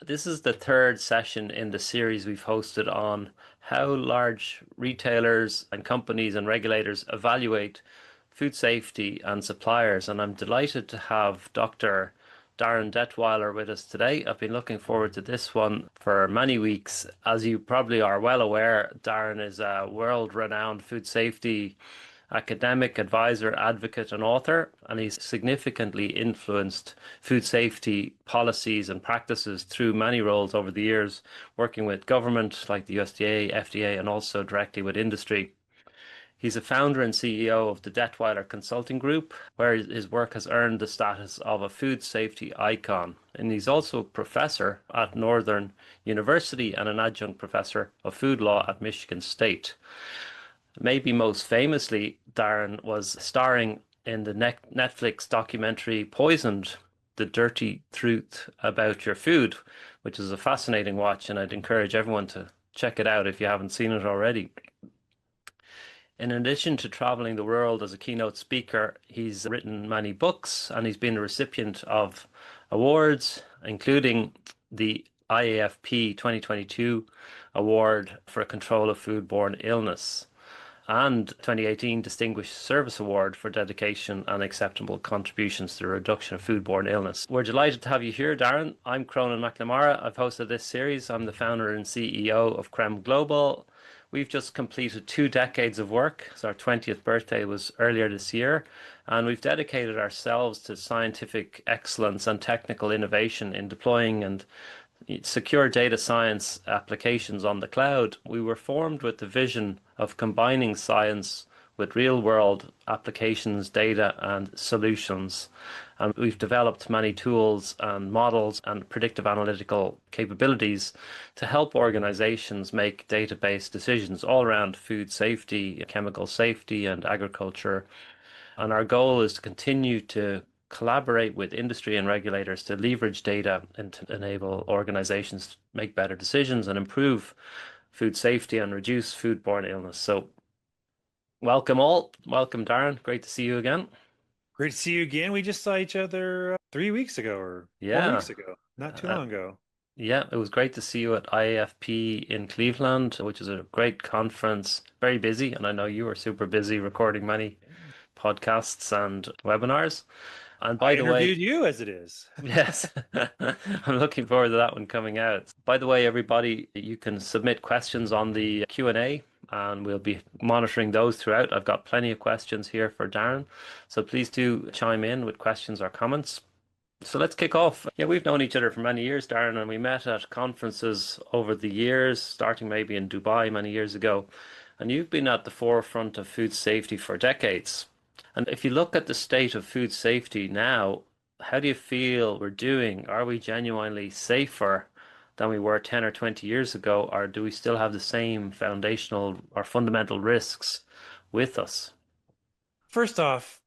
This is the third session in the series we've hosted on how large retailers and companies and regulators evaluate food safety and suppliers. And I'm delighted to have Dr. Darin Detwiler with us today. I've been looking forward to this one for many weeks. As you probably are well aware, Darin is a world-renowned food safety academic, advisor, advocate, and author, and he's significantly influenced food safety policies and practices through many roles over the years, working with government like the USDA, FDA, and also directly with industry. He's a founder and CEO of the Detwiler Consulting Group, where his work has earned the status of a food safety icon. And he's also a professor at Northern University and an adjunct professor of food law at Michigan State. Maybe most famously, Darin was starring in the Netflix documentary Poisoned, The Dirty Truth About Your Food, which is a fascinating watch, and I'd encourage everyone to check it out if you haven't seen it already. In addition to traveling the world as a keynote speaker, he's written many books and he's been a recipient of awards, including the IAFP 2022 Award for Control of Foodborne Illness and 2018 Distinguished Service Award for dedication and acceptable contributions to the reduction of foodborne illness. We're delighted to have you here, Darin. I'm Cronin McNamara. I've hosted this series. I'm the founder and CEO of Creme Global. We've just completed 2 decades of work. So our 20th birthday was earlier this year, and we've dedicated ourselves to scientific excellence and technical innovation in deploying and secure data science applications on the cloud. We were formed with the vision of combining science with real world applications, data, and solutions. And we've developed many tools and models and predictive analytical capabilities to help organizations make data-based decisions all around food safety, chemical safety, and agriculture. And our goal is to continue to collaborate with industry and regulators to leverage data and to enable organizations to make better decisions and improve food safety and reduce foodborne illness. So, welcome all. Welcome, Darin. Great to see you again. Great to see you again. We just saw each other 3 weeks ago or four Yeah. weeks ago, not too Uh, long ago. yeah, it was great to see you at IAFP in Cleveland, which is a great conference. Very busy, and I know you were super busy recording many podcasts and webinars. And by I the way, interviewed you as it is. yes, I'm looking forward to that one coming out. By the way, everybody, you can submit questions on the Q&A and we'll be monitoring those throughout. I've got plenty of questions here for Darren, so please do chime in with questions or comments. So let's kick off. Yeah, we've known each other for many years, Darren, and we met at conferences over the years, starting maybe in Dubai many years ago. And you've been at the forefront of food safety for decades. And if you look at the state of food safety now, how do you feel we're doing? Are we genuinely safer than we were 10 or 20 years ago, or do we still have the same foundational or fundamental risks with us? First off,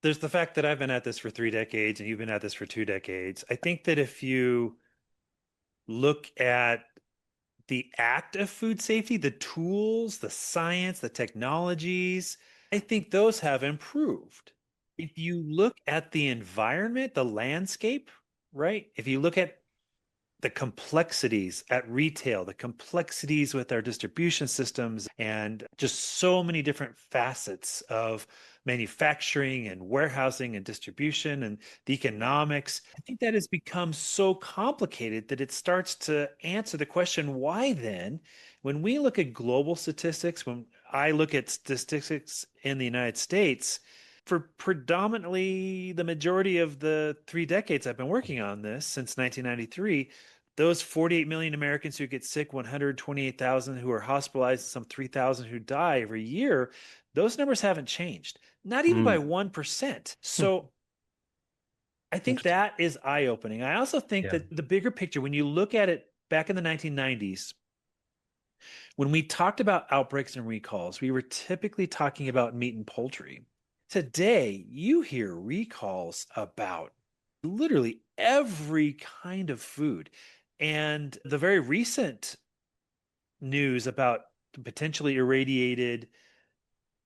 there's the fact that I've been at this for 3 decades and you've been at this for 2 decades. I think that if you look at the act of food safety, the tools, the science, the technologies, I think those have improved. If you look at the environment, the landscape, right? If you look at the complexities at retail, the complexities with our distribution systems, and just so many different facets of manufacturing and warehousing and distribution and the economics. I think that has become so complicated that it starts to answer the question, why then, when we look at global statistics, when I look at statistics in the United States, for predominantly the majority of the 3 decades I've been working on this since 1993, those 48 million Americans who get sick, 128,000 who are hospitalized, some 3,000 who die every year, those numbers haven't changed, not even by Hmm. 1%. Hmm. So I think Interesting. that is eye-opening. I also think Yeah. that the bigger picture, when you look at it back in the 1990s, when we talked about outbreaks and recalls, we were typically talking about meat and poultry. Today, you hear recalls about literally every kind of food. And the very recent news about potentially irradiated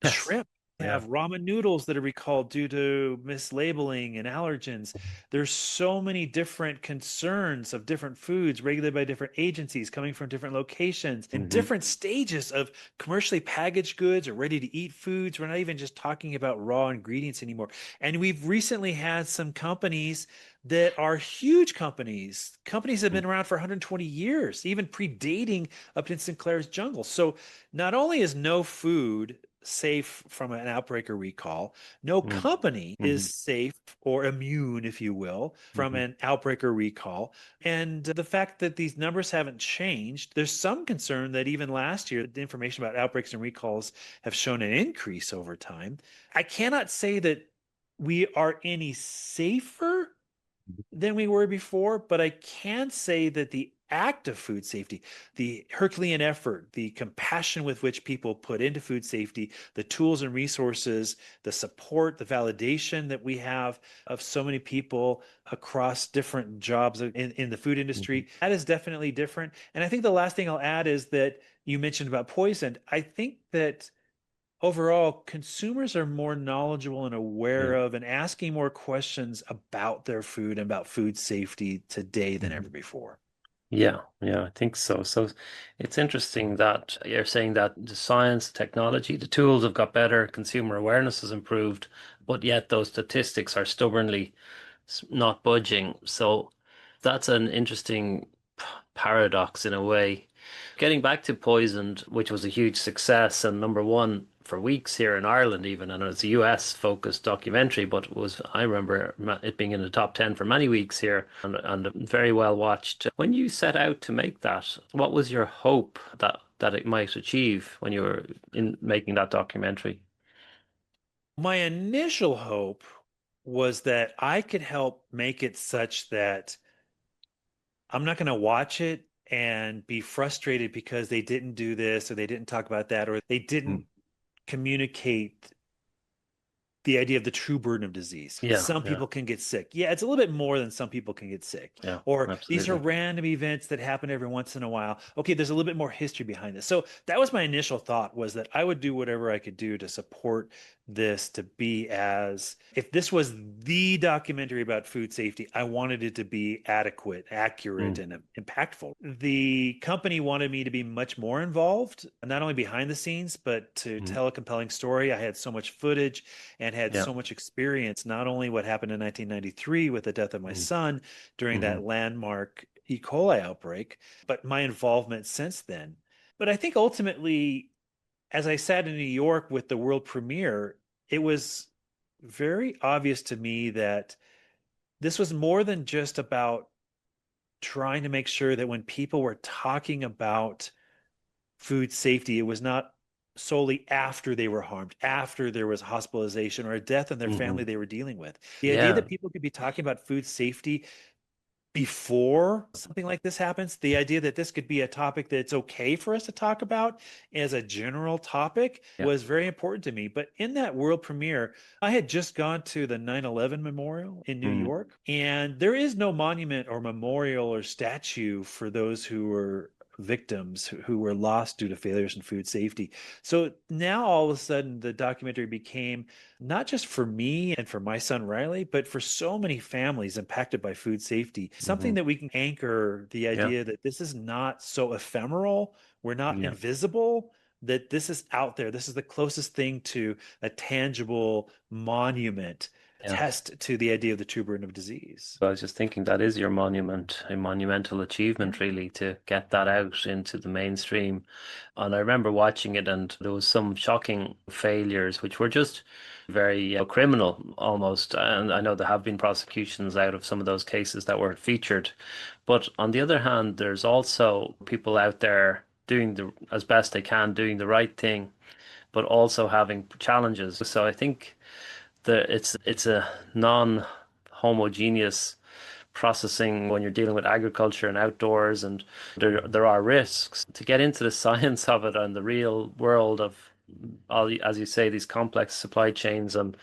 Yes. shrimp. Yeah. Have ramen noodles that are recalled due to mislabeling and allergens. There's so many different concerns of different foods regulated by different agencies coming from different locations and Hmm. different stages of commercially packaged goods or ready to eat foods. We're not even just talking about raw ingredients anymore. And we've recently had some companies that are huge companies. Companies have been around for 120 years, even predating Upton Sinclair's Jungle. So not only is no food safe from an outbreak or recall, no company is Hmm. safe or immune, if you will, from Hmm. an outbreak or recall. And the fact that these numbers haven't changed, there's some concern that even last year, the information about outbreaks and recalls have shown an increase over time. I cannot say that we are any safer than we were before, but I can say that the act of food safety, the Herculean effort, the compassion with which people put into food safety, the tools and resources, the support, the validation that we have of so many people across different jobs in the food Hmm. industry, that is definitely different. And I think the last thing I'll add is that you mentioned about poison. I think that overall, consumers are more knowledgeable and aware Yeah. of and asking more questions about their food and about food safety today than ever Mhm. before. Yeah, yeah, I think so. So it's interesting that you're saying that the science, technology, the tools have got better, consumer awareness has improved, but yet those statistics are stubbornly not budging. So that's an interesting paradox in a way. Getting back to Poisoned, which was a huge success and number one for weeks here in Ireland, even, and it's a US focused documentary, but it was, I remember it being in the top 10 for many weeks here and very well watched. When you set out to make that, what was your hope that it might achieve when you were in making that documentary? My initial hope was that I could help make it such that I'm not going to watch it and be frustrated because they didn't do this or they didn't talk about that or they Mm. didn't communicate the idea of the true burden of disease. Yeah, Some yeah, people can get sick. Yeah, it's a little bit more than some people can get sick. yeah, Or these are absolutely. random events that happen every once in a while. Okay, there's a little bit more history behind this. So that was my initial thought was that I would do whatever I could do to support this to be as if this was the documentary about food safety, I wanted it to be adequate, accurate, Mm. and impactful. The company wanted me to be much more involved, not only behind the scenes, but to Mm. tell a compelling story. I had so much footage and had Yeah. so much experience, not only what happened in 1993 with the death of my Mm. son during Hmm. that landmark E. coli outbreak, but my involvement since then. But I think ultimately, as I sat in New York with the world premiere, it was very obvious to me that this was more than just about trying to make sure that when people were talking about food safety, it was not solely after they were harmed, after there was hospitalization or a death in their family Hmm. they were dealing with. The idea Yeah. that people could be talking about food safety before something like this happens, the idea that this could be a topic that's okay for us to talk about as a general topic Yeah. was very important to me. But in that world premiere, I had just gone to the 9/11 memorial in New Mm. York, and there is no monument or memorial or statue for those who were victims who were lost due to failures in food safety. So now all of a sudden the documentary became not just for me and for my son Riley, but for so many families impacted by food safety. Something Hmm. that we can anchor the Yeah. idea that this is not so ephemeral, we're not Yeah. invisible, that this is out there. This is the closest thing to a tangible monument, Yeah. test to the idea of the true burden of disease. I was just thinking that is your monument, a monumental Yeah. achievement, really, to get that out into the mainstream. And I remember watching it, and there was some shocking failures, which were just very criminal almost. And I know there have been prosecutions out of some of those cases that were featured. But on the other hand, there's also people out there doing the as best they can, doing the right thing, but also having challenges. So I think it's a non-homogeneous processing when you're dealing with agriculture and outdoors, and there are risks to get into the science of it and the real world of all, as you say, these complex supply chains and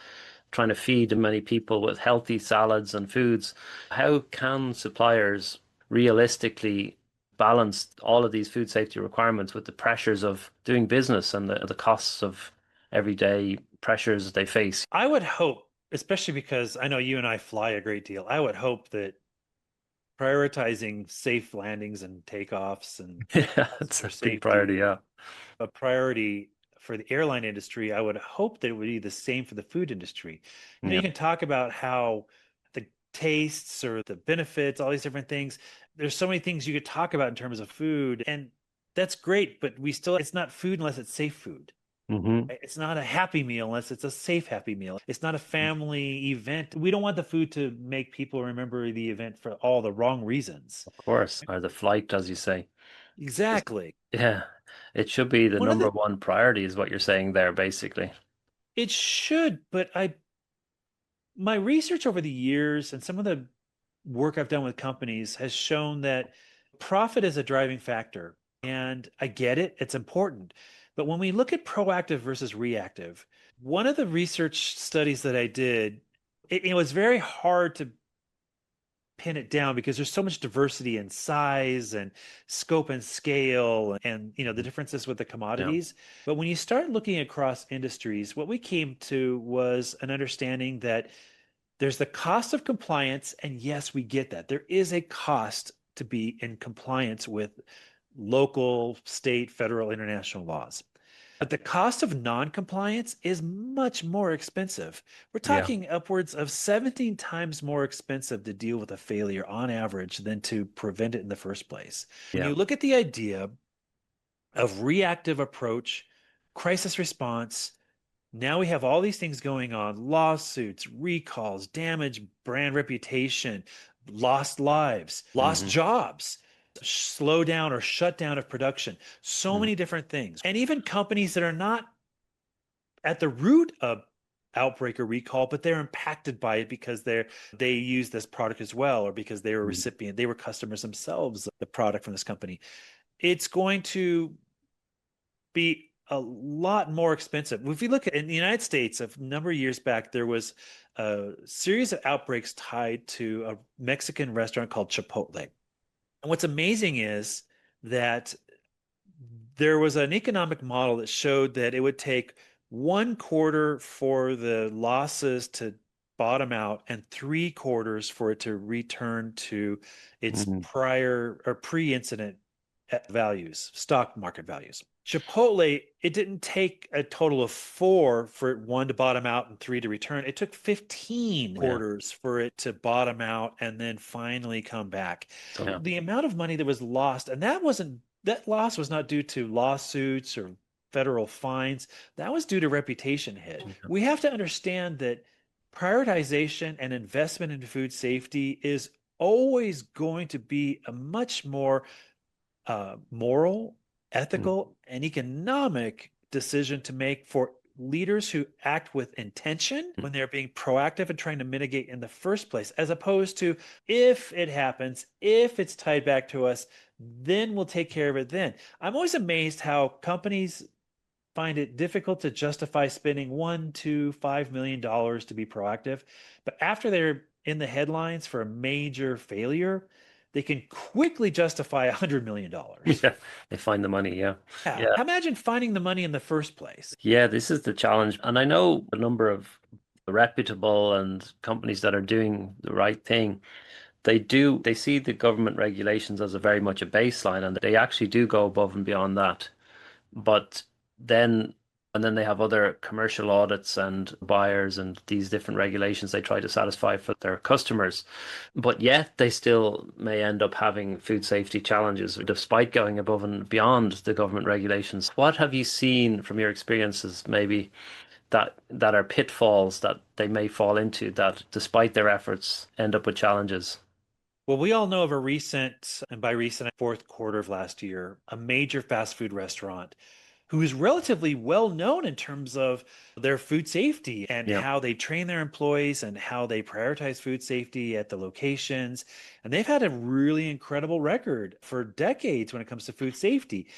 trying to feed many people with healthy salads and foods. How can suppliers realistically balance all of these food safety requirements with the pressures of doing business and the costs of everyday pressures they face. I would hope, especially because I know you and I fly a great deal, I would hope that prioritizing safe landings and takeoffs and Yeah, it's passenger a big priority. safety Yeah. a priority for the airline industry. I would hope that it would be the same for the food industry. You Yeah. can talk about how the tastes or the benefits, all these different things. There's so many things you could talk about in terms of food, and that's great, but it's not food unless it's safe food. Hmm. It's not a happy meal unless it's a safe happy meal. It's not a family event. We don't want the food to make people remember the event for all the wrong reasons. Of course, or the flight, as you say. Is- Exactly. Yeah, it should be the One of number the one priority, is what you're saying there, basically. It should, but I my research over the years and some of the work I've done with companies has shown that profit is a driving factor. And I get it, it's important. But when we look at proactive versus reactive, one of the research studies that I did, it was very hard to pin it down because there's so much diversity in size and scope and scale and the differences with the Yeah. commodities. But when you start looking across industries, what we came to was an understanding that there's the cost of compliance, and yes, we get that. There is a cost to be in compliance with local, state, federal, international laws. But the cost of non-compliance is much more expensive. We're Yeah. talking upwards of 17 times more expensive to deal with a failure on average than to prevent it in the first place. When Yeah. you look at the idea of reactive approach, crisis response, now we have all these things going on: lawsuits, recalls, damage brand reputation, lost lives, lost Hmm. jobs, slow down or shut down of production, so Hmm. many different things. And even companies that are not at the root of outbreak or recall, but they're impacted by it because they use this product as well, or because they were recipient, they were customers themselves of the product from this company. It's going to be a lot more expensive. If you look at in the United States, a number of years back, there was a series of outbreaks tied to a Mexican restaurant called Chipotle. And what's amazing is that there was an economic model that showed that it would take 1 quarter for the losses to bottom out and 3 quarters for it to return to its Hmm. prior or pre-incident values, stock market values. Chipotle, it didn't take a total of four for one to bottom out and three to return. It took 15 Yeah. quarters for it to bottom out and then finally come back. So Yeah. the amount of money that was lost, and that loss was not due to lawsuits or federal fines. That was due to reputation hit. We have to understand that prioritization and investment in food safety is always going to be a much more moral, Mm. ethical, and economic decision to make for leaders who act with intention when they're being proactive and trying to mitigate in the first place, as opposed to if it happens, if it's tied back to us, then we'll take care of it then. I'm always amazed how companies find it difficult to justify spending $1 to $5 million to be proactive. But after they're in the headlines for a major failure, they can quickly justify $100 million. Yeah. They find the money. Yeah. Yeah. Yeah. Imagine finding the money in the first place. Yeah. This is the challenge. And I know a number of reputable and companies that are doing the right thing. They see the government regulations as a very much a baseline, and they actually do go above and beyond that. But then, and then they have other commercial audits and buyers and these different regulations they try to satisfy for their customers. But yet they still may end up having food safety challenges despite going above and beyond the government regulations. What have you seen from your experiences, maybe that are pitfalls that they may fall into that despite their efforts end up with challenges? Well, we all know of a recent, and by recent, fourth quarter of last year, a major fast food restaurant who is relatively well known in terms of their food safety and Yeah. how they train their employees and how they prioritize food safety at the locations. And they've had a really incredible record for decades when it comes to food safety.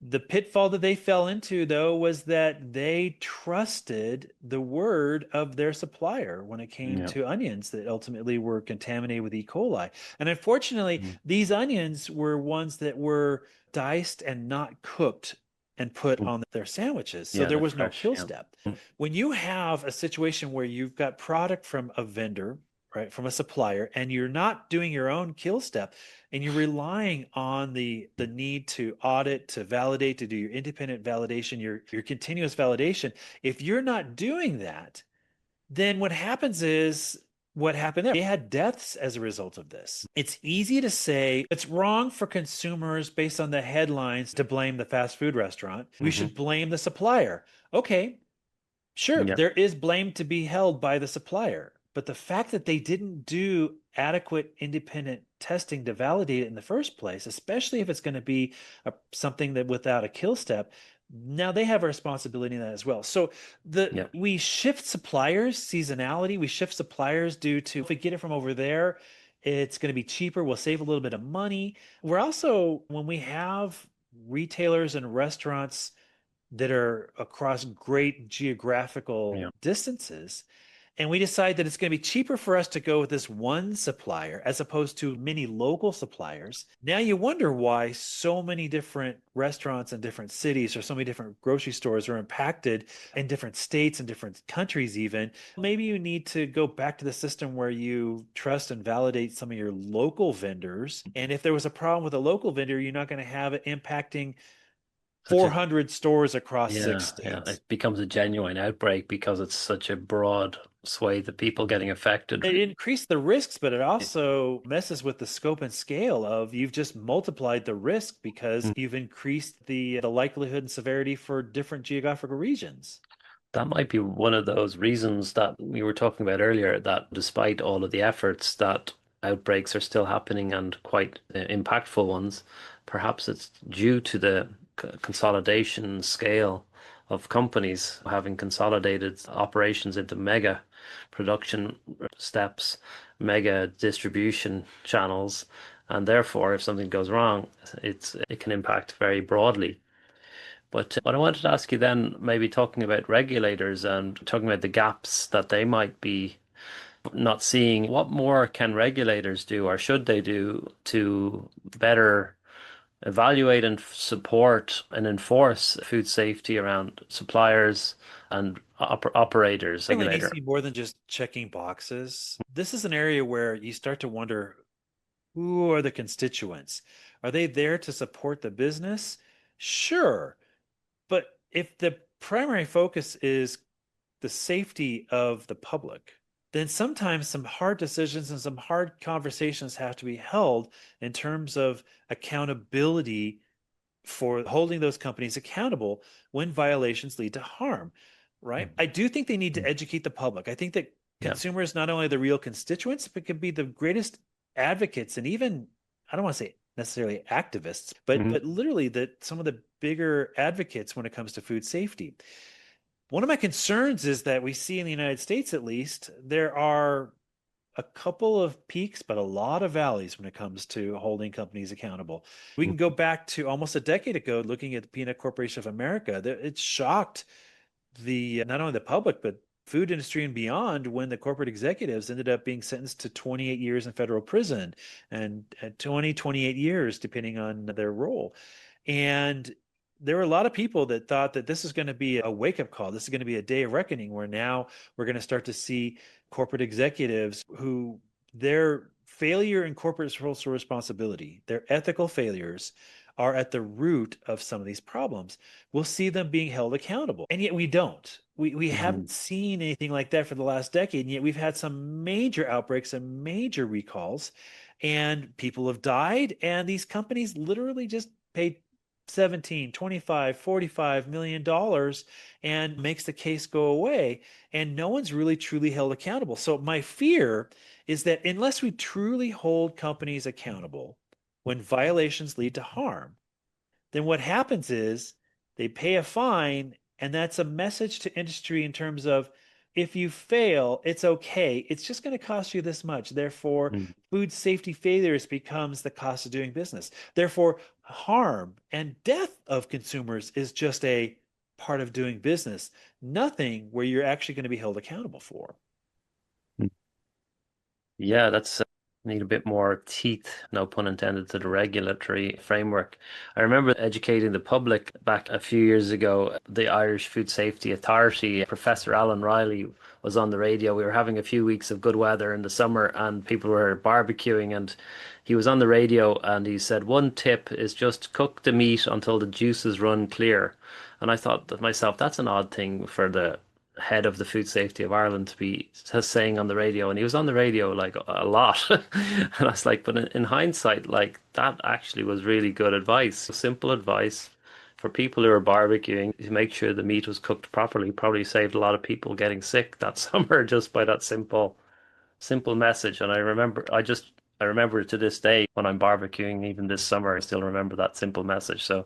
The pitfall that they fell into, though, was that they trusted the word of their supplier when it came Yeah. to onions that ultimately were contaminated with E. coli. And unfortunately, Mm. these onions were ones that were diced and not cooked and put Mm. on their sandwiches. So Yeah, there the was no fresh. kill Yeah. step. Mm. When you have a situation where you've got product from a vendor, right, from a supplier, and you're not doing your own kill step, and you're relying on the need to audit, to validate, to do your independent validation, your continuous validation, if you're not doing that, then what happens is what happened there. They had deaths as a result of this. It's easy to say it's wrong for consumers based on the headlines to blame the fast food restaurant. We Hmm. should blame the supplier. Okay, sure, Yeah. there is blame to be held by the supplier, but the fact that they didn't do adequate independent testing to validate it in the first place, especially if it's going to be something that without a kill step, now they have a responsibility in that as well. So the Yeah. we shift suppliers seasonality, we shift suppliers due to if we get it from over there, it's going to be cheaper, we'll save a little bit of money. We're also when we have retailers and restaurants that are across great geographical Yeah. distances. And we decide that it's going to be cheaper for us to go with this one supplier as opposed to many local suppliers. Now you wonder why so many different restaurants in different cities or so many different grocery stores are impacted in different states and different countries, even. Maybe you need to go back to the system where you trust and validate some of your local vendors. And if there was a problem with a local vendor, you're not going to have it impacting Such a 400 stores across six Yeah, yeah. states. It becomes a genuine outbreak because it's such a broad swathe of people getting affected. It increased the risks, but it also messes with the scope and scale of you've just multiplied the risk because Mm. you've increased the likelihood and severity for different geographical regions. That might be one of those reasons that we were talking about earlier, that despite all of the efforts, that outbreaks are still happening and quite impactful ones. Perhaps it's due to the consolidation scale of companies having consolidated operations into mega production steps, mega distribution channels, and therefore, if something goes wrong, it can impact very broadly. But what I wanted to ask you then, maybe talking about regulators and talking about the gaps that they might be not seeing, what more can regulators do or should they do to better evaluate and support and enforce food safety around suppliers and operators, Really needs regulator? to be more than just checking boxes. This is an area where you start to wonder who are the constituents? Are they there to support the business? Sure. But if the primary focus is the safety of the public, then sometimes some hard decisions and some hard conversations have to be held in terms of accountability for holding those companies accountable when violations lead to harm, right? I do think they need to educate the public. I think that Yeah. consumers not only the real constituents, but can be the greatest advocates and even I don't want to say necessarily activists, but Mhm. literally that some of the bigger advocates when it comes to food safety. One of my concerns is that we see in the United States, at least, there are a couple of peaks, but a lot of valleys when it comes to holding companies accountable. We can go back to almost a decade ago, looking at the Peanut Corporation of America. It shocked the not only the public but food industry and beyond when the corporate executives ended up being sentenced to 28 years in federal prison and 28 years depending on their role. And there were a lot of people that thought that this is going to be a wake-up call. This is going to be a day of reckoning where now we're going to start to see corporate executives who their failure in corporate social responsibility, their ethical failures are at the root of some of these problems. We'll see them being held accountable. And yet we don't. We Mhm. haven't seen anything like that for the last decade. And yet we've had some major outbreaks and major recalls, and people have died. And these companies literally just paid 17, 25, 45 million dollars and makes the case go away. And no one's really truly held accountable. So my fear is that unless we truly hold companies accountable when violations lead to harm, then what happens is they pay a fine, and that's a message to industry in terms of if you fail, it's okay. It's just going to cost you this much. Therefore, Mhm. food safety failures becomes the cost of doing business. Therefore, harm and death of consumers is just a part of doing business, nothing where you're actually going to be held accountable for. Yeah, that's need a bit more teeth, no pun intended, to the regulatory framework. I remember educating the public back a few years ago. The Irish Food Safety Authority, Professor Alan Riley, was on the radio. We were having a few weeks of good weather in the summer and people were barbecuing, and he was on the radio and he said one tip is just cook the meat until the juices run clear. And I thought to myself, that's an odd thing for the head of the food safety of Ireland to be saying on the radio, and he was on the radio like a lot. And I was like, but in hindsight, like that actually was really good advice. Simple advice for people who are barbecuing to make sure the meat was cooked properly. Probably saved a lot of people getting sick that summer just by that simple message. And I remember it to this day when I'm barbecuing, even this summer, I still remember that simple message. So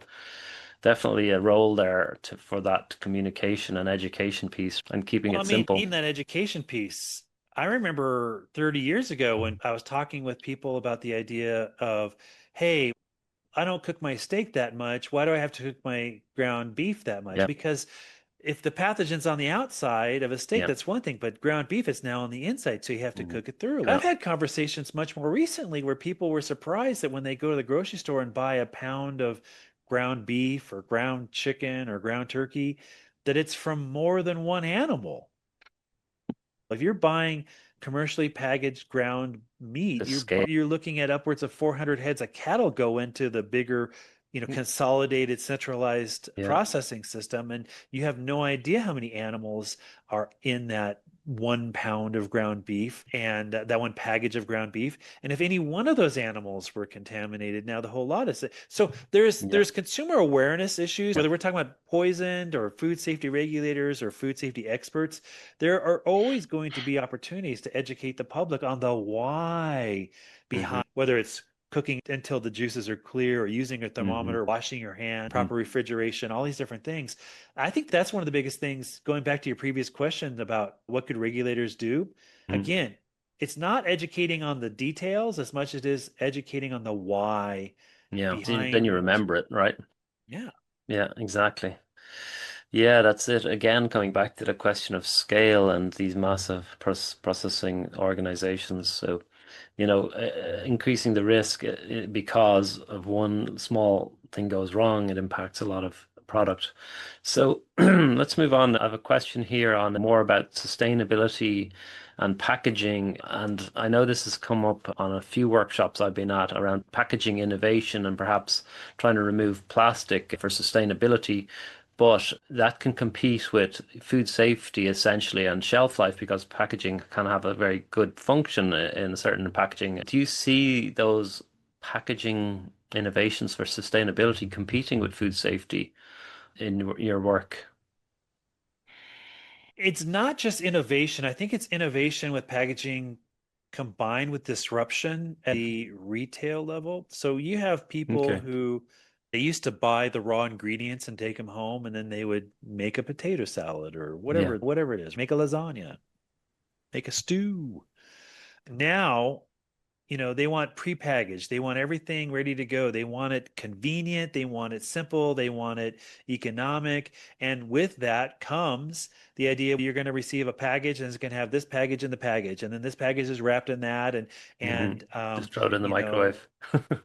definitely a role there for that communication and education piece and keeping Well, I it mean, simple. even that education piece, I remember 30 years ago when I was talking with people about the idea of, hey, I don't cook my steak that much. Why do I have to cook my ground beef that much? Yeah. Because if the pathogen's on the outside of a steak, Yeah. that's one thing, but ground beef is now on the inside, so you have to Mhm. cook it thoroughly. Yeah. I've had conversations much more recently where people were surprised that when they go to the grocery store and buy a pound of ground beef or ground chicken or ground turkey, that it's from more than one animal. If you're buying commercially packaged ground meat, The you're scale. you're looking at upwards of 400 heads of cattle go into the bigger, consolidated, centralized Yeah. processing system, and you have no idea how many animals are in that 1 pound of ground beef and that one package of ground beef. And if any one of those animals were contaminated, now the whole lot is so there's Yeah. there's consumer awareness issues, Yeah. whether we're talking about poisoned or food safety regulators or food safety experts. There are always going to be opportunities to educate the public on the why Hmm. behind whether it's cooking until the juices are clear or using a Hmm. thermometer, washing your hand, proper refrigeration, all these different things. I think that's one of the biggest things going back to your previous question about what could regulators do. Hmm. Again, it's not educating on the details as much as it is educating on the why Yeah. Then behind you those. remember it, right? Yeah. Yeah, exactly. Yeah, that's it. Again, coming back to the question of scale and these massive processing organizations. So, increasing the risk because of one small thing goes wrong, it impacts a lot of product. So let's move on. I have a question here on more about sustainability and packaging. And I know this has come up on a few workshops I've been at around packaging innovation and perhaps trying to remove plastic for sustainability. But that can compete with food safety essentially and shelf life because packaging can have a very good function in certain packaging. Do you see those packaging innovations for sustainability competing with food safety in your work? It's not just innovation. I think it's innovation with packaging combined with disruption at the retail level. So you have people Okay. who they used to buy the raw ingredients and take them home, and then they would make a potato salad or Yeah. whatever it is, make a lasagna, make a stew. Now they want prepackaged. They want everything ready to go. They want it convenient. They want it simple. They want it economic. And with that comes the idea you're going to receive a package and it's going to have this package in the package. And then this package is wrapped in that. And, Hmm. and, Just throw it in the microwave.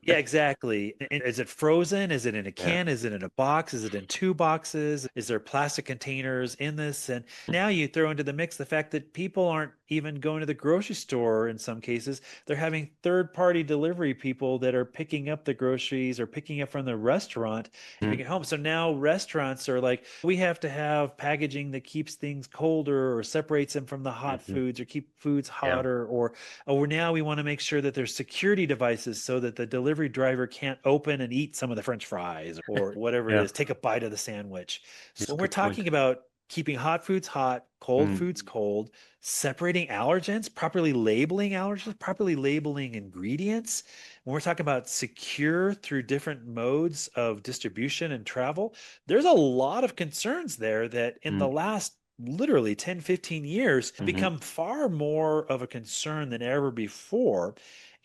yeah, exactly. And is it frozen? Is it in a Yeah. can? Is it in a box? Is it in two boxes? Is there plastic containers in this? And now you throw into the mix the fact that people aren't even going to the grocery store in some cases. They're having third-party delivery people that are picking up the groceries or picking up from the restaurant to bring it home. So now restaurants are like, we have to have packaging that keeps things colder or separates them from the hot Mm-hmm. foods or keep foods Yeah. hotter or now we want to make sure that there's security devices so that the delivery driver can't open and eat some of the French fries or whatever it Yeah. is, take a bite of the sandwich. So It's a when we're good point. talking about keeping hot foods hot, cold Mm. foods cold, separating allergens, properly labeling allergens, properly labeling ingredients, when we're talking about secure through different modes of distribution and travel, there's a lot of concerns there that in the Mm. last literally 10, 15 years Hmm. become far more of a concern than ever before.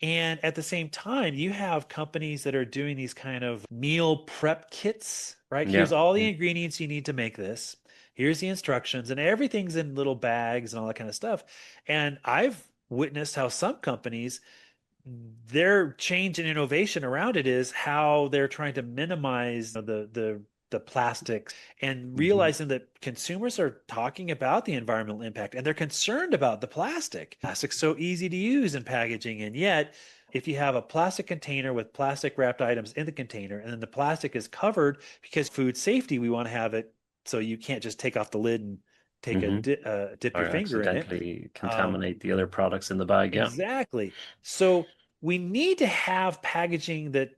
And at the same time, you have companies that are doing these kind of meal prep kits, right? Yeah. Here's all the Yeah. ingredients you need to make this. Here's the instructions, and everything's in little bags and all that kind of stuff. And I've witnessed how some companies their change and innovation around it is how they're trying to minimize the plastics and Hmm. realizing that consumers are talking about the environmental impact and they're concerned about the plastic. Plastic's so easy to use in packaging, and yet if you have a plastic container with plastic wrapped items in the container and then the plastic is covered because food safety, we want to have it so you can't just take off the lid and take a Hmm. dip your Or finger in it. accidentally Um, contaminate the other products in the bag. Yeah. exactly. So we need to have packaging that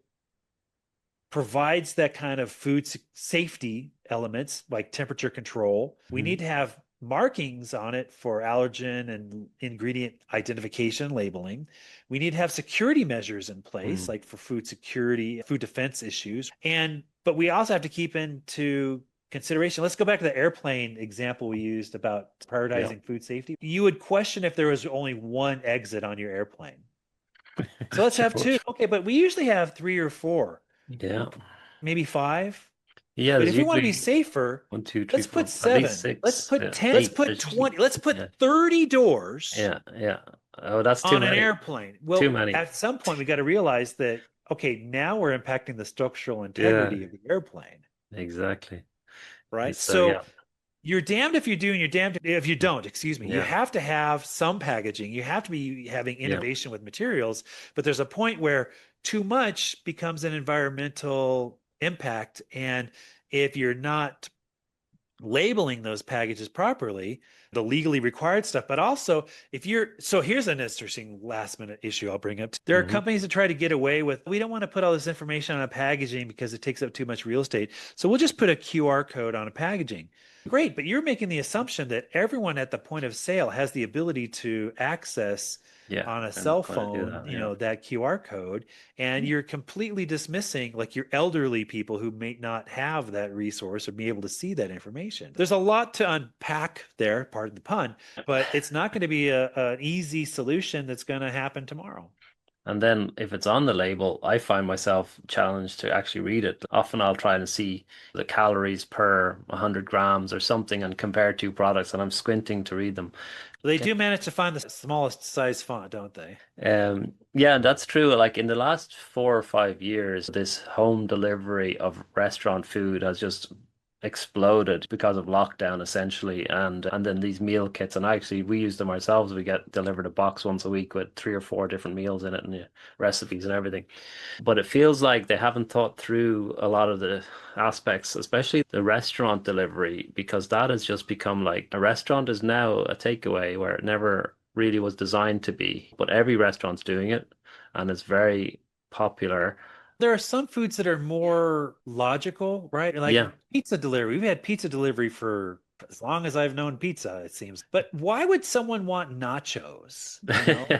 provides that kind of food safety elements like temperature control. We Hmm. need to have markings on it for allergen and ingredient identification labeling. We need to have security measures in place, Mm. like for food security, food defense issues. But we also have to keep into consideration. Let's go back to the airplane example we used about Yeah. prioritizing food safety. You would question if there was only one exit on your airplane. So let's have Sure. two. Okay, but we usually have three or four, Yeah. maybe five. Yeah, But there's if we want to be usually safer, one, two, three, let's put four, at least seven. Let's six, put yeah, 10. Let's eight. put There's usually, 20. Let's put yeah, 30 doors yeah, yeah. Oh, that's too on an many. airplane. Too Well, many. at some point, we got to realize that, okay, now we're impacting the structural Yeah, integrity of the airplane, exactly. right? It's yeah, So you're damned if you do and you're damned if you don't, excuse me. You yeah, have to have some packaging. You have to be having yeah. innovation with materials, but there's a point where too much becomes an environmental impact. And if you're not labeling those packages properly, the legally required stuff, but also if you're, so here's an interesting last minute issue I'll bring up. There are Hmm. companies that try to get away with, we don't want to put all this information on a packaging because it takes up too much real estate. So we'll just put a QR code on a packaging. Great, but you're making the assumption that everyone at the point of sale has the ability to access Yeah, on a they're cell not going to do phone, that. Yeah. that QR code, and you're completely dismissing like your elderly people who may not have that resource or be able to see that information. There's a lot to unpack there, pardon the pun, but it's not going to be an easy solution that's going to happen tomorrow. And then if it's on the label, I find myself challenged to actually read it. Often I'll try and see the calories per 100 grams or something and compare two products, and I'm squinting to read them. They do manage to find the smallest size font, don't they? Yeah, that's true. Like in the last 4 or 5 years, this home delivery of restaurant food has just exploded because of lockdown, essentially, and then these meal kits. And actually, we use them ourselves. We get delivered a box once a week with 3 or 4 different meals in it and recipes and everything. But it feels like they haven't thought through a lot of the aspects, especially the restaurant delivery, because that has just become like a restaurant is now a takeaway where it never really was designed to be. But every restaurant's doing it and it's very popular. There are some foods that are more logical, right? Like Yeah. pizza delivery. We've had pizza delivery for as long as I've known pizza, it seems. But why would someone want nachos?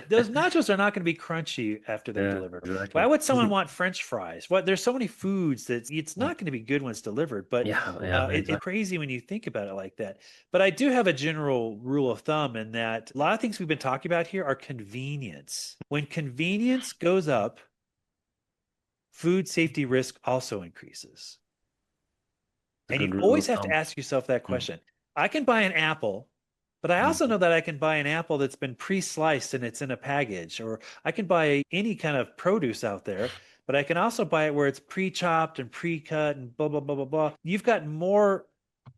Those nachos are not going to be crunchy after they're Yeah, delivered. Why exactly. would someone want French fries? What? There's so many foods that it's not going to be good once delivered. But Yeah, yeah, it's exactly. crazy when you think about it like that. But I do have a general rule of thumb in that a lot of things we've been talking about here are convenience. When convenience goes up, food safety risk also increases. A And you good rule always of have to thumb. ask yourself that Mm. question. I can buy an apple, but I also Mhm. know that I can buy an apple that's been pre-sliced and it's in a package, or I can buy any kind of produce out there, but I can also buy it where it's pre-chopped and pre-cut and blah, blah, blah, blah, blah. You've got more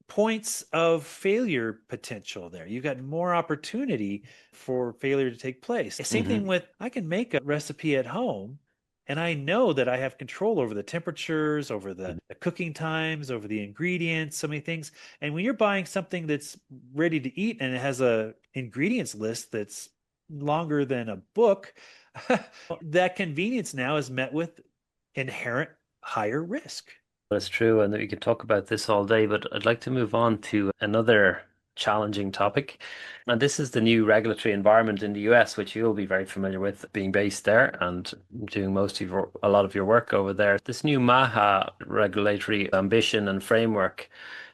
points of failure potential there. You've got more opportunity for failure to take place. Same thing Mhm. with I can make a recipe at home and I know that I have control over the temperatures, over the cooking times, over the ingredients, so many things. And when you're buying something that's ready to eat and it has a ingredients list that's longer than a book, that convenience now is met with inherent higher risk. That's true, and we could talk about this all day, but I'd like to move on to another challenging topic. And this is the new regulatory environment in the US, which you'll be very familiar with, being based there and doing a lot of your work over there. This new MAHA regulatory ambition and framework,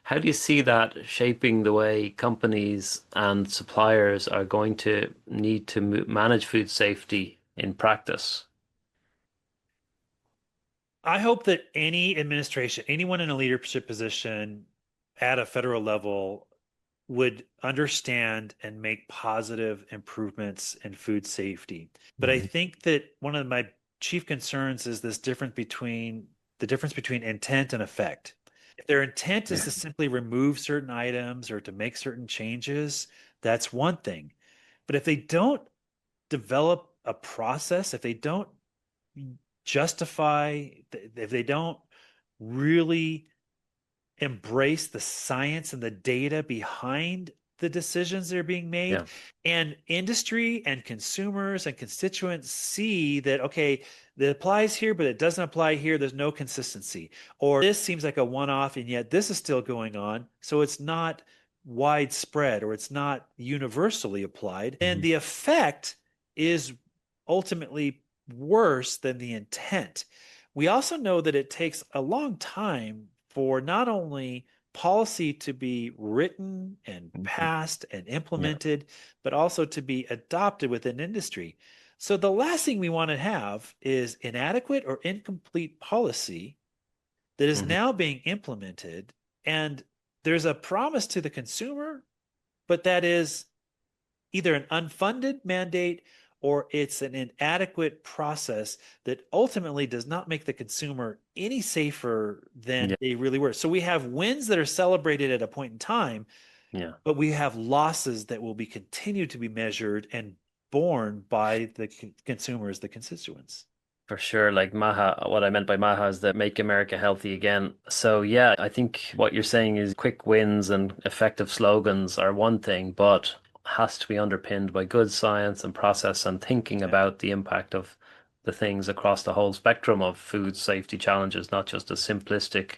how do you see that shaping the way companies and suppliers are going to need to manage food safety in practice? I hope that any administration, anyone in a leadership position at a federal level would understand and make positive improvements in food safety. But I Hmm. think that one of my chief concerns is this difference between intent and effect. If their intent is Yeah. to simply remove certain items or to make certain changes, that's one thing. But if they don't develop a process, if they don't justify, if they don't really embrace the science and the data behind the decisions that are being made, Yeah. and industry and consumers and constituents see that, okay, that applies here but it doesn't apply here, there's no consistency, or this seems like a one-off and yet this is still going on, so it's not widespread or it's not universally applied, and Hmm. the effect is ultimately worse than the intent. We also know that it takes a long time for not only policy to be written and Hmm. passed and Yeah. implemented, but also to be adopted within industry. So the last thing we want to have is inadequate or incomplete policy that is Hmm. now being implemented. And there's a promise to the consumer, but that is either an unfunded mandate or it's an inadequate process that ultimately does not make the consumer any safer than Yeah. they really were. So we have wins that are celebrated at a point in time, Yeah. but we have losses that will be continued to be measured and borne by the consumers, the constituents. For sure. Like Maha, what I meant by Maha is that make America healthy again. So yeah, I think what you're saying is quick wins and effective slogans are one thing, but has to be underpinned by good science and process and thinking Yeah. about the impact of the things across the whole spectrum of food safety challenges, not just a simplistic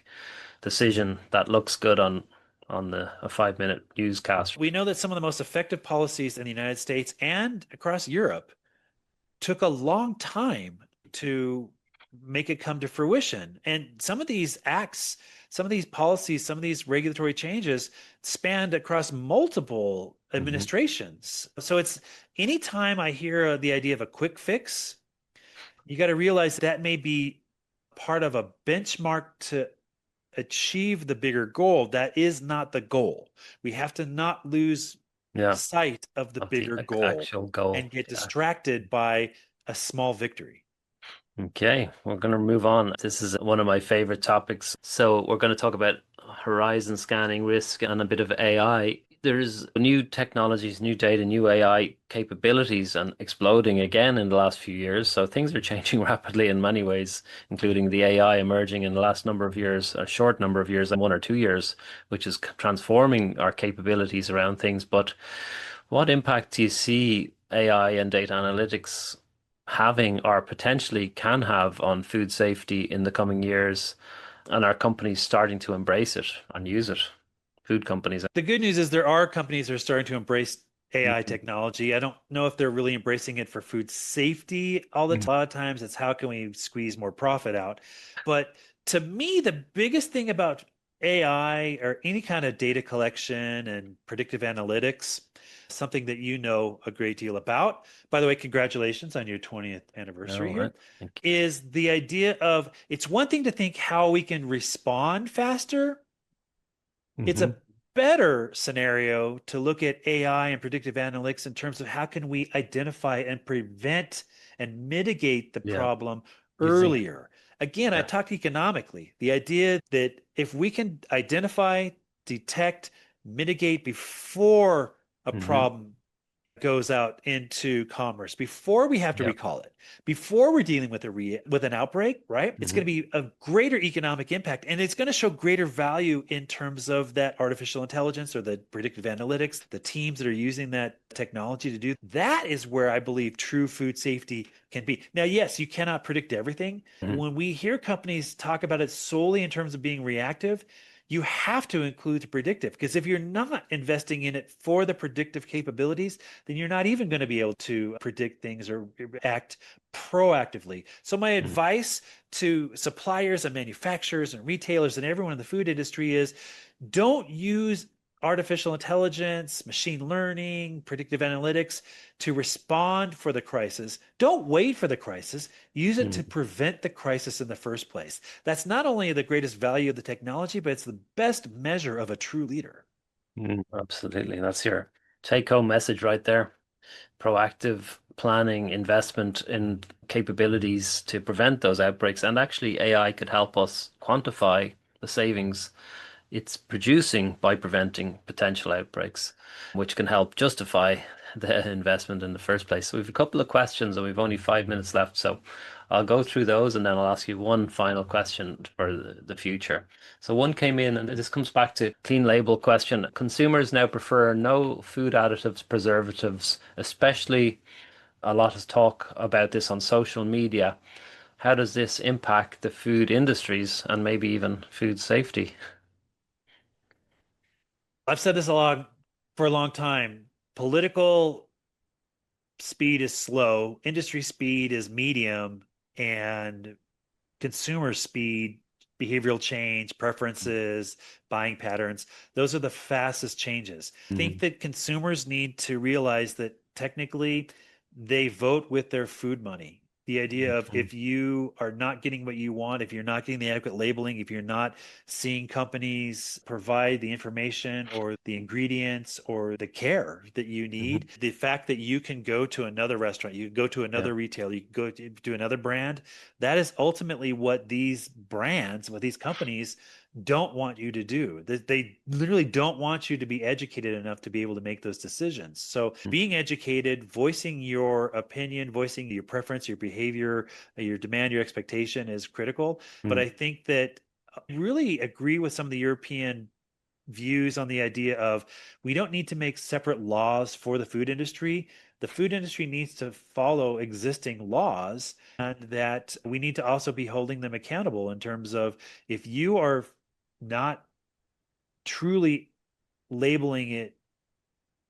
decision that looks good on the a 5 minute newscast. We know that some of the most effective policies in the United States and across Europe took a long time to make it come to fruition. And some of these acts, some of these policies, some of these regulatory changes spanned across multiple Hmm. administrations. So it's anytime I hear the idea of a quick fix, you got to realize that may be part of a benchmark to achieve the bigger goal. That is not the goal. We have to not lose Yeah, sight of the of the bigger goal actual goal. and get Yeah. distracted by a small victory. Okay, we're going to move on. This is one of my favorite topics. So, we're going to talk about horizon scanning, risk, and a bit of AI. There's new technologies, new data, new AI capabilities, and exploding again in the last few years. So, things are changing rapidly in many ways, including the AI emerging in the last number of years, a short number of years, 1 or 2 years, which is transforming our capabilities around things. But what impact do you see AI and data analytics having or potentially can have on food safety in the coming years? And are companies starting to embrace it and use it? Food companies. The good news is there are companies that are starting to embrace AI Mhm. technology. I don't know if they're really embracing it for food safety all the time. Mhm. A lot of times it's how can we squeeze more profit out. But to me, the biggest thing about AI or any kind of data collection and predictive analytics, something that you know a great deal about. By the way, congratulations on your 20th anniversary All right. here. Thank Is the idea of it's one thing to think how we can respond faster. you. It's Hmm. a better scenario to look at AI and predictive analytics in terms of how can we identify and prevent and mitigate the Yeah. problem Using. earlier. Again, I Yeah. talked economically. The idea that if we can identify, detect, mitigate before a Hmm. problem goes out into commerce before we have to Yeah. recall it, before we're dealing with with an outbreak, right? It's Hmm. going to be a greater economic impact, and it's going to show greater value in terms of that artificial intelligence or the predictive analytics, the teams that are using that technology to do that is where I believe true food safety can be. Now, yes, you cannot predict everything. Hmm. When we hear companies talk about it solely in terms of being reactive, you have to include the predictive because if you're not investing in it for the predictive capabilities, then you're not even going to be able to predict things or act proactively. So, my Hmm. advice to suppliers and manufacturers and retailers and everyone in the food industry is don't use artificial intelligence, machine learning, predictive analytics to respond for the crisis. Don't wait for the crisis. Use it to Hmm. prevent the crisis in the first place. That's not only the greatest value of the technology, but it's the best measure of a true leader. Absolutely. That's your take-home message right there. Proactive planning, investment in capabilities to prevent those outbreaks. And actually, AI could help us quantify the savings it's producing by preventing potential outbreaks, which can help justify the investment in the first place. So we've a couple of questions and we've only 5 minutes left. So I'll go through those and then I'll ask you one final question for the future. So one came in, and this comes back to clean label question. Consumers now prefer no food additives, preservatives, especially a lot of talk about this on social media. How does this impact the food industries and maybe even food safety? I've said this a lot for a long time. Political speed is slow, industry speed is medium, and consumer speed, behavioral change, preferences, buying patterns, those are the fastest changes. I think Mhm. that consumers need to realize that technically they vote with their food money. The idea of Mhm. if you are not getting what you want, if you're not getting the adequate labeling, if you're not seeing companies provide the information or the ingredients or the care that you Mhm. need, the fact that you can go to another restaurant, you can go to Yeah. another retailer, you can go to another brand, that is ultimately what these brands, what these companies don't want you to do. They literally don't want you to be educated enough to be able to make those decisions. So being educated, voicing your opinion, voicing your preference, your behavior, your demand, your expectation is critical. But Mhm. I think that I really agree with some of the European views on the idea of we don't need to make separate laws for the food industry. The food industry needs to follow existing laws, and that we need to also be holding them accountable in terms of if you are not truly labeling it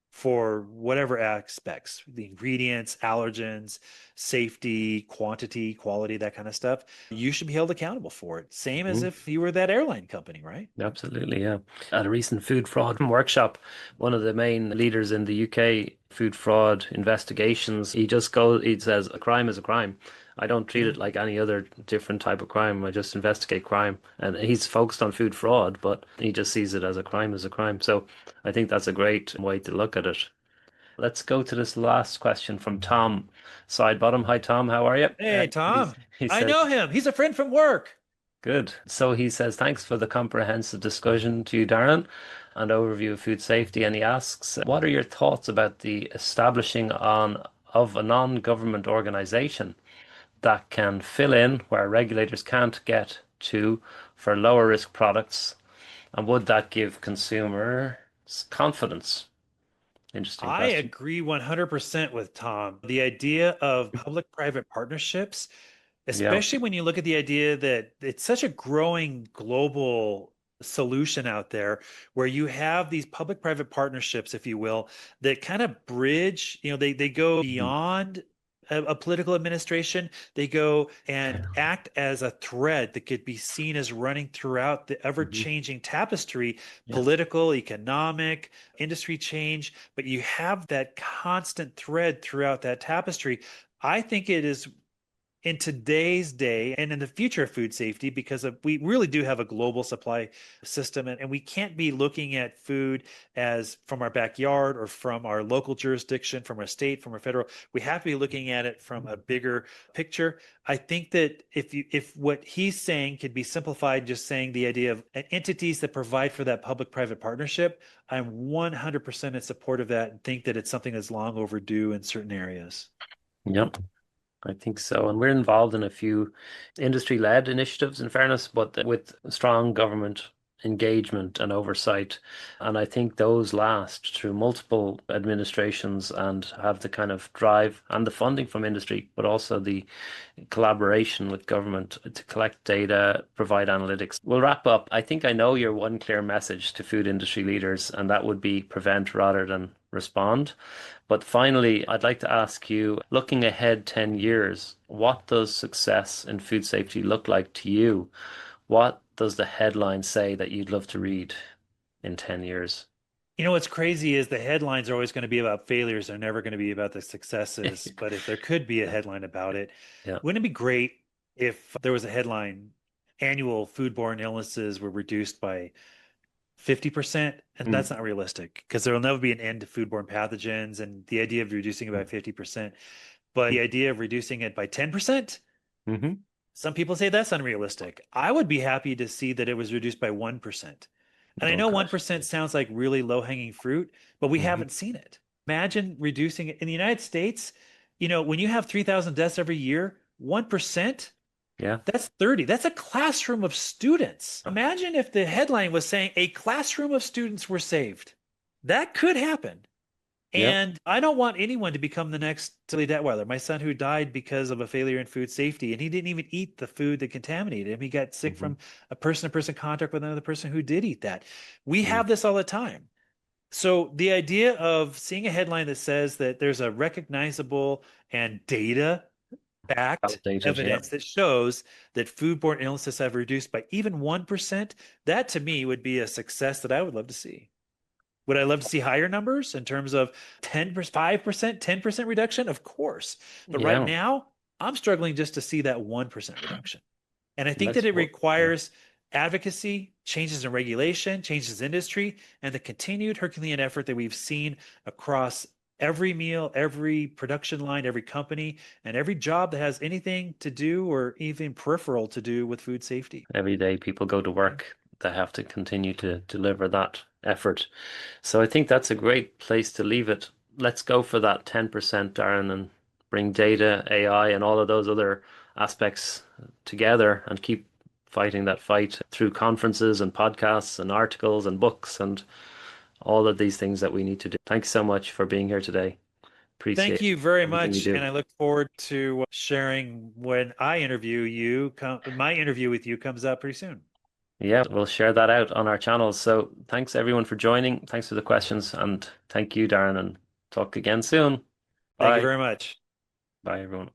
for whatever aspects, the ingredients, allergens, safety, quantity, quality, that kind of stuff, you should be held accountable for it. Same as Mhm. if you were that airline company, right? Absolutely, yeah. At a recent food fraud workshop, one of the main leaders in the UK food fraud investigations, he says, a crime is a crime. I don't treat Yeah. it like any other different type of crime. I just investigate crime. And he's focused on food fraud, but he just sees it as a crime is a crime. So I think that's a great way to look at it. Let's go to this last question from Tom Sidebottom. Hi, Tom. How are you? Hey, Tom, He I says, know him. He's a friend from work. good. So he says, thanks for the comprehensive discussion to you, Darren, and overview of food safety. And he asks, what are your thoughts about the establishing of a non-government organization that can fill in where regulators can't get to for lower risk products? And would that give consumers confidence? Interesting I question. agree 100% with Tom. The idea of public-private partnerships, Yeah. especially when you look at the idea that it's such a growing global solution out there where you have these public-private partnerships, if you will, that kind of bridge, they go Mhm. beyond a political administration. They go and Yeah. act as a thread that could be seen as running throughout the Mhm. ever-changing tapestry, Yeah. political, economic, industry change, but you have that constant thread throughout that tapestry. I think it is in today's day and in the future of food safety because we really do have a global supply system, and we can't be looking at food as from our backyard or from our local jurisdiction, from our state, from our federal. We have to be looking at it from a bigger picture. I think that if what he's saying could be simplified, just saying the idea of entities that provide for that public-private partnership, I'm 100% in support of that and think that it's something that's long overdue in certain areas. Yep. I think so. And we're involved in a few industry-led initiatives, in fairness, but with strong government engagement and oversight. And I think those last through multiple administrations and have the kind of drive and the funding from industry, but also the collaboration with government to collect data, provide analytics. We'll wrap up. I think I know your one clear message to food industry leaders, and that would be prevent rather than respond. But finally, I'd like to ask you, looking ahead 10 years, what does success in food safety look like to you? What does the headline say that you'd love to read in 10 years? What's crazy is the headlines are always going to be about failures. They're never going to be about the successes. But if there could be a Yeah, headline about it, yeah. wouldn't it be great if there was a headline, annual foodborne illnesses were reduced by 50%, and Mm. that's not realistic because there will never be an end to foodborne pathogens and the idea of reducing it by Mm. 50%. But the idea of reducing it by 10%, Mm-hmm. some people say that's unrealistic. I would be happy to see that it was reduced by 1%. And I Oh know gosh. 1% sounds like really low-hanging fruit, but we Mm-hmm. haven't seen it. Imagine reducing it in the United States. When you have 3,000 deaths every year, 1%, Yeah. that's 30. That's a classroom of students. Imagine if the headline was saying a classroom of students were saved. That could happen. Yeah. And I don't want anyone to become the next Darin Detwiler, my son who died because of a failure in food safety. And he didn't even eat the food that contaminated him. He got sick Mm-hmm. from a person-to-person contact with another person who did eat that. We Mm. have this all the time. So the idea of seeing a headline that says that there's a recognizable and data backed Validated. Yeah. evidence that shows that foodborne illnesses have reduced by even 1%, that to me would be a success that I would love to see. Would I love to see higher numbers in terms of 10%, 5%, 10% reduction? Of course. But right Yeah. now, I'm struggling just to see that 1% reduction. And I think that Let's it work. Yeah. requires advocacy, changes in regulation, changes in industry, and the continued Herculean effort that we've seen across every meal, every production line, every company, and every job that has anything to do or even peripheral to do with food safety. Every day people go to work, they have to continue to deliver that effort. So I think that's a great place to leave it. Let's go for that 10%, Darren, and bring data, AI, and all of those other aspects together and keep fighting that fight through conferences and podcasts and articles and books and all of these things that we need to do. Thanks so much for being here today. Thank Appreciate you very everything you much, and do. I look forward to sharing when I interview you. My interview with you comes out pretty soon. Yeah, we'll share that out on our channels. So thanks everyone for joining. Thanks for the questions and thank you, Darren, and talk again soon. Thank you Bye. very much. Bye, everyone.